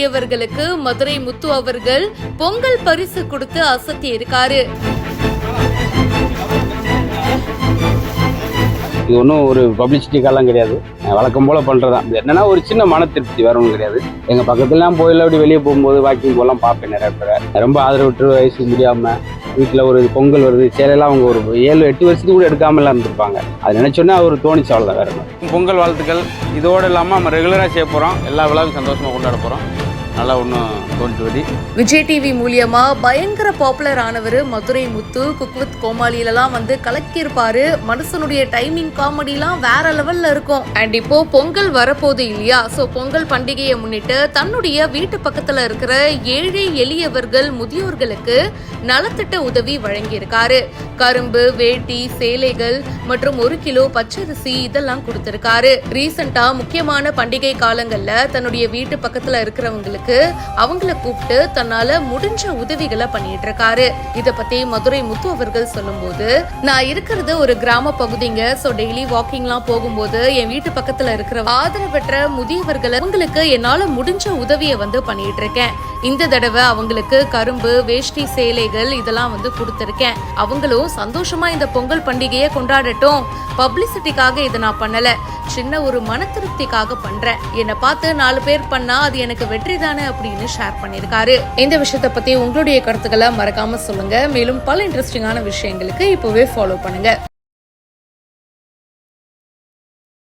எளியவர்களுக்கு மதுரை முத்து அவர்கள் பொங்கல் பரிசு கொடுத்து அசத்தி இருக்காரு. இது ஒன்றும் ஒரு பப்ளிசிட்டிக்காலாம் கிடையாது, வழக்கம் போல் பண்ணுறதான். என்னன்னா ஒரு சின்ன மன திருப்தி, வேற ஒன்றும் கிடையாது. எங்கள் பக்கத்துலாம் போயில அப்படி வெளியே போகும்போது வாக்கிங் போகலாம் பார்ப்பேன். நிறைய பேர் ரொம்ப ஆதரவற்று வயசு முடியாமல் வீட்டில் ஒரு பொங்கல் வருது, சேலையெல்லாம் அவங்க ஒரு 7-8 வருஷத்துக்கு கூட எடுக்காமலாம் இருந்திருப்பாங்க. அது நினச்சோன்னே அவர் தோணிச்சு, அவ்வளோதான், வேற என்ன. பொங்கல் வாழ்த்துக்கள் இதோடு இல்லாமல் நம்ம ரெகுலராக செய்ய போகிறோம், எல்லா விழாவும் சந்தோஷமாக கொண்டாட போகிறோம். நல்லா ஒன்றும் தோன்றுவது. விஜய் டிவி மூலியமா பயங்கர பாப்புலர் ஆனவர் மதுரை முத்து. குக் வித் கோமாளியிலலாம் கலக்கியிருப்பாரு. மனுஷனுடைய டைமிங் காமெடிலாம் வேற லெவல்ல இருக்கும். அண்ட் இப்போ பொங்கல் வரப்போது இல்லையா, சோ பொங்கல் பண்டிகையை முன்னிட்டு தன்னுடைய வீட்டு பக்கத்துல இருக்கிற ஏழை எளியவர்கள் முதியோர்களுக்கு நலத்திட்ட உதவி வழங்கியிருக்காரு. கரும்பு, வேட்டி, சேலைகள் மற்றும் 1 கிலோ பச்சரிசி இதெல்லாம் கொடுத்திருக்காரு. ரீசெண்டா முக்கியமான பண்டிகை காலங்கள்ல தன்னுடைய வீட்டு பக்கத்துல இருக்கிறவங்களுக்கு அவங்கள கூப்பிட்டு தன்னால முடிஞ்ச உதவிகளை பண்ணிட்டு இருக்காரு. இத பத்தி மதுரை முத்து அவர்கள் சொல்லும் போது, நான் இருக்கிறது ஒரு கிராம பகுதிங்க. சோ டெய்லி வாக்கிங்லாம் போகும்போது என் வீட்டு பக்கத்துல இருக்கிற ஆதரவற்ற முதியவர்களை அவங்களுக்கு என்னால முடிஞ்ச உதவியை பண்ணிட்டு இருக்கேன். இந்த தடவை அவங்களுக்கு கரும்பு, வேஷ்டி, சேலைகள் இதெல்லாம் கொடுத்திருக்கேன். அவங்களும் சந்தோஷமா இந்த பொங்கல் பண்டிகையை கொண்டாடட்டும். பப்ளிசிட்டிக்காக இதை நான் பண்ணல, சின்ன ஒரு மன திருப்திக்காக பண்றேன். என்னை பார்த்து 4 பேர் பண்ணா அது எனக்கு வெற்றி தானே அப்படின்னு ஷேர் பண்ணிருக்காரு. இந்த விஷயத்தை பத்தி உங்களுடைய கருத்துக்களை மறக்காம சொல்லுங்க. மேலும் பல இன்ட்ரெஸ்டிங்கான விஷயங்களுக்கு இப்பவே ஃபாலோ பண்ணுங்க.